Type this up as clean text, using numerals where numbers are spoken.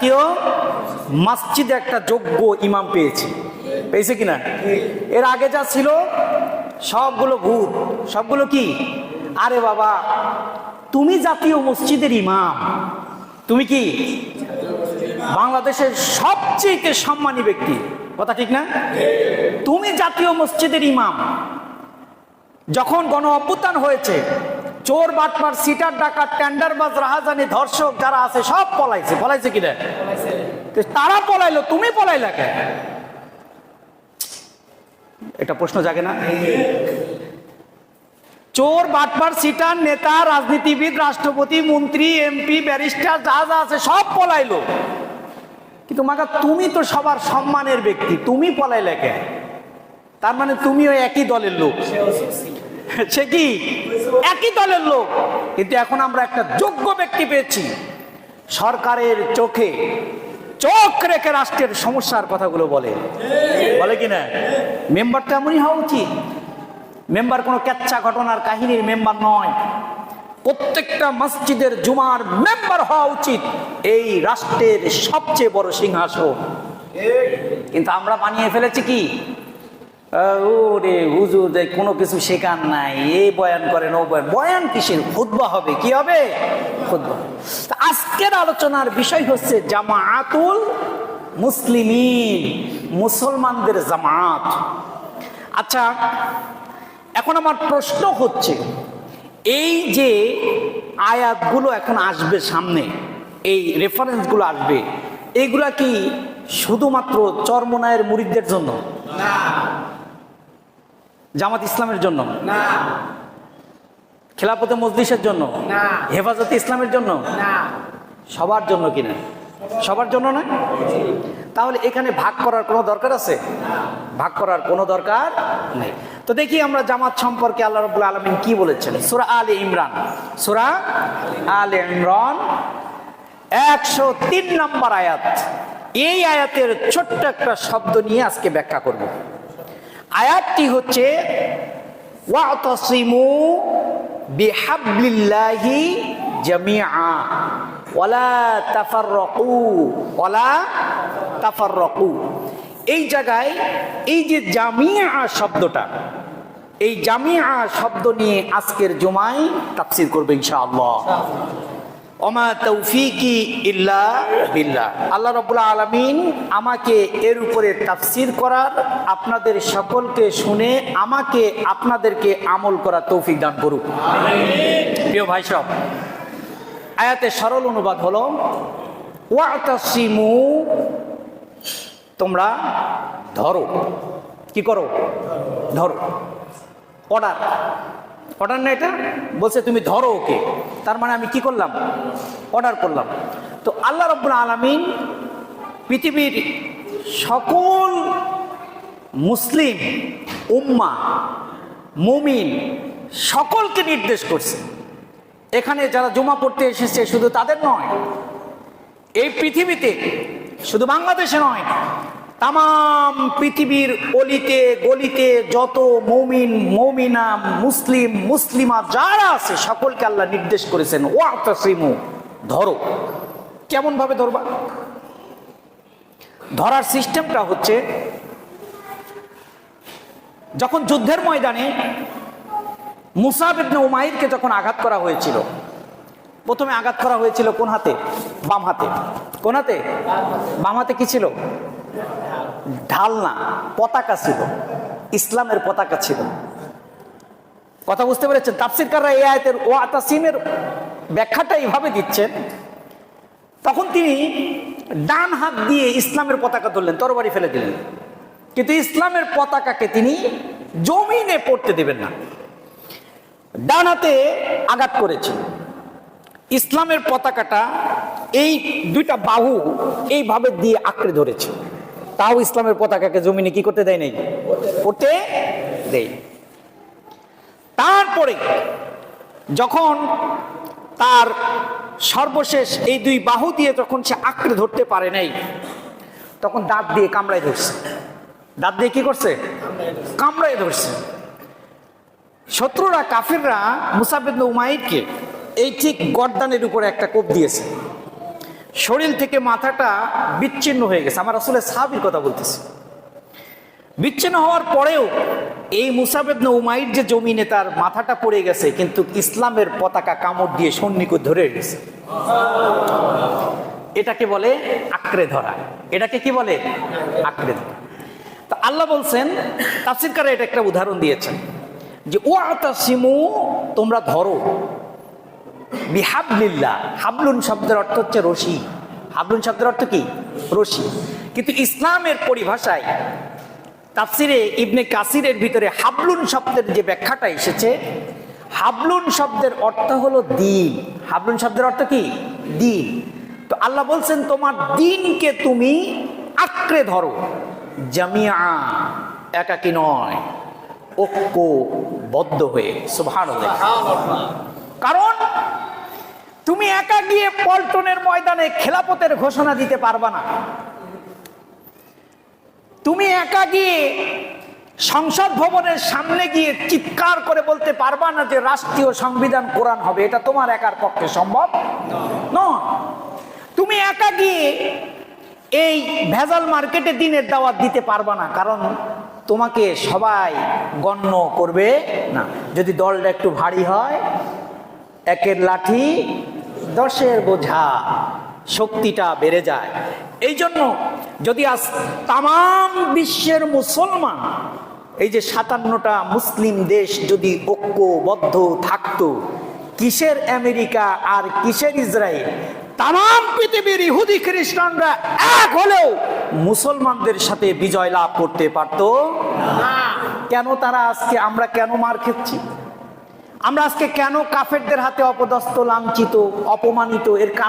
জাতীয় মসজিদে একটা যোগ্য ইমাম পেয়েছে কিনা? এর আগে যা ছিল সবগুলো ভূত, সবগুলো কি? আরে বাবা, তুমি জাতীয় মসজিদের ইমাম, তুমি কি বাংলাদেশের সবচেয়ে সম্মানী ব্যক্তি, কথা ঠিক না? তুমি জাতীয় মসজিদের ইমাম। যখন গণ অভ্যুত্থান হয়েছে, চোর বাটপার সিটার ডাকাত টেন্ডারবাজ রাহাজানি ধর্ষক যারা আছে সব পলাইছে কিনা? তারা পলাইলো, তুমি পলাইলা কেন? এটা প্রশ্ন জাগে না? চোর বাটপার সিটার নেতা রাজনীতিবিদ রাষ্ট্রপতি মন্ত্রী এমপি ব্যারিস্টার যা যা আছে সব পলাইলো, কিন্তু মাগা তুমি তো সবার সম্মানের ব্যক্তি, তুমি পলাইলা কেন? তার মানে তুমিও একই দলের লোক। সে কি একই দলের লোক, কিন্তু এখন আমরা একটা যোগ্য ব্যক্তি পেয়েছি, সরকারের চোখে চোখ রেখে রাষ্ট্রের সমস্যার কথাগুলো বলে কিনা? মেম্বারটা এমনই হওয়া উচিত। মেম্বার কোনো ক্যাচ্চা ঘটনার কাহিনীর মেম্বার নয়, প্রত্যেকটা মসজিদের জুমার মেম্বার হওয়া উচিত এই রাষ্ট্রের সবচেয়ে বড় সিংহাসন। কিন্তু আমরা বানিয়ে ফেলেছি কি, ওরে হুজুর কোনো কিছু শেখান নাই, এই বয়ান করেন ও বয়ান কিসের, খুতবা হবে, কি হবে? খুতবা। আজকের আলোচনার বিষয় হচ্ছে জামাআতুল মুসলিমিন, মুসলমানদের জামাত। আচ্ছা, এখন আমার প্রশ্ন হচ্ছে, এই যে আয়াতগুলো এখন আসবে সামনে, এই রেফারেন্সগুলো আসবে, এইগুলা কি শুধুমাত্র চরমনায়ের মুরিদদের জন্য না, জামাত ইসলামের জন্য না, খেলাফতে মজলিসের জন্য না, হেফাজতে ইসলামের জন্য না, সবার জন্য কিনা? সবার জন্য না? তাহলে এখানে ভাগ করার কোনো দরকার আছে? ভাগ করার কোনো দরকার নেই। তো দেখি আমরা জামাত সম্পর্কে আল্লাহ রাব্বুল আলামিন কি বলেছেন। সূরা আলে ইমরান, সূরা আলে ইমরান 103 নম্বর আয়াত। এই আয়াতের ছোট্ট একটা শব্দ নিয়ে আজকে ব্যাখ্যা করব। আয়াতটি হচ্ছে ওয়াতাসিমু বিহাবলিল্লাহি জামিআ ওয়ালা তাফাররাকু। এই জায়গায় এই যে জামিআ শব্দটা, এই জামিআ শব্দ নিয়ে আজকের জুমায় তাফসীর করব ইনশাআল্লাহ। ওমা তৌফিকি ইল্লা বিল্লাহ। আল্লাহ রাব্বুল আলামিন আমাকে এর উপরে তাফসীর করার, আপনাদের সকলকে শুনে আমাকে আপনাদেরকে আমল করার তৌফিক দান করুক, আমিন। প্রিয় ভাই সব, আয়াতের সরল অনুবাদ হলো ওয়াতাসিমু, তোমরা ধরো। কি করো? ধরো। অর্ডার না, এটা বলছে তুমি ধরো ওকে, তার মানে আমি কি করলাম? অর্ডার করলাম। তো আল্লাহ রাব্বুল আলামিন পৃথিবীর সকল মুসলিম উম্মাহ মুমিন সকলকে নির্দেশ করছে। এখানে যারা জুমা পড়তে এসেছে শুধু তাদের নয়, এই পৃথিবীতে শুধু বাংলাদেশে নয়, তাম পৃথিবীর অলিতে গলিতে যত মুমিন মুমিনা মুসলিম মুসলিমা যারা আছে সকলকে আল্লাহ নির্দেশ করেছেন ওয়াতাসিমু, ধরো। কেমন ভাবে ধরবা? ধরার সিস্টেমটা হচ্ছে, যখন যুদ্ধের ময়দানে মুসাব ইবনে উমাইরকে যখন আঘাত করা হয়েছিল, প্রথমে আঘাত করা হয়েছিল কোন হাতে? বাম হাতে। কোন হাতে? বাম হাতে। কি ছিল? ঢাল না, পতাকা ছিল, ইসলামের পতাকা ছিল। কথা বুঝতে পেরেছেন? তাফসীরকাররা এই আয়াতের ওয়াতাসিমের ব্যাখ্যাটা এইভাবে দিচ্ছেন, তখন তিনি ডান হাত দিয়ে ইসলামের পতাকা ধরলেন, তরবারি ফেলে দিলেন, কিন্তু ইসলামের পতাকাকে তিনি জমিনে পড়তে দেবেন না। ডান হাতে আঘাত করেছেন, ইসলামের পতাকাটা এই দুইটা বাহু এইভাবে দিয়ে আঁকড়ে ধরেছে, তাও ইসলামের পতাকাকে জমিনে কি করতে দেয় নাই? পড়তে দেয়। তারপরে যখন তার সর্বশেষ এই দুই বাহু দিয়ে যখন সে আঁকড়ে ধরতে পারে নাই, তখন দাঁত দিয়ে কামড়ায় ধরছে। দাঁত দিয়ে কি করছে? কামড়ায় ধরছে। শত্রুরা কাফিররা মুসাব ইবনে উমাইরকে এই ঠিক গর্দানের উপরে একটা কোপ দিয়েছে। শরীর থেকে মাথাটা বিচ্ছিন্ন হয়ে গেছে। আমার রাসূলের সাহাবীর কথা বলতেছি। বিচ্ছিন্ন হওয়ার পরেও এই মুসাব ইবনে উমাইর যে জমিনে তার মাথাটা পড়ে গেছে, কিন্তু ইসলামের পতাকা কামড় দিয়ে সন্নিকট ধরে গেছে। এটাকে বলে আঁকড়ে ধরা। এটাকে কি বলে? আঁকড়ে ধরা। তো আল্লাহ বলছেন, তাফসীরকাররা এটা একটা উদাহরণ দিয়েছেন যে ওয়াতাসিমু, তোমরা ধরো, বিহাবলিল্লাহ। হাবলুন শব্দের অর্থ হচ্ছে রশি। হাবলুন শব্দের অর্থ কি? রশি। কিন্তু ইসলামের পরিভাষায় তাফসিরে ইবনে কাসিরের ভিতরে হাবলুন শব্দের যে ব্যাখ্যাটা এসেছে, হাবলুন শব্দের অর্থ হলো দিন। হাবলুন শব্দের অর্থ কি? দিন। তো আল্লাহ বলছেন তোমার দিনকে তুমি আঁকড়ে ধরো, জামিয়া, একাকী নয়, ঐক্যবদ্ধ হয়ে। সুবহানাল্লাহ। কারণ তুমি একা গিয়ে পল্টনের ময়দানে খেলাফতের ঘোষণা দিতে পারবা না। তুমি একা গিয়ে সংসদ ভবনের সামনে গিয়ে চিৎকার করে বলতে পারবা না যে রাষ্ট্রীয় সংবিধান কোরআন হবে। এটা তোমার একার পক্ষে সম্ভব নয়। তুমি একা গিয়ে এই ভেজাল মার্কেটে দিনের দাওয়াত দিতে পারবা না, কারণ তোমাকে সবাই গণ্য করবে না। যদি দলটা একটু ভারী হয়, একের লাঠি 10-এর বোঝা, শক্তিটা বেড়ে যায়। এই জন্য যদি আজ তামাম বিশ্বের মুসলমান, এই যে 57টা মুসলিম দেশ যদি ঐক্যবদ্ধ থাকতো, কিসের আমেরিকা আর কিসের ইসরায়েল, তামাম পৃথিবীর ইহুদি খ্রিস্টানরা এক হলেও মুসলমানদের সাথে বিজয় লাভ করতে পারতো না। কেন তারা আজকে, আমরা কেন মার খেচ্ছি? আমরা আজকে কেন কাফেরদের হাতে অপদস্থ, লাঞ্ছিত, অপমানিত? এর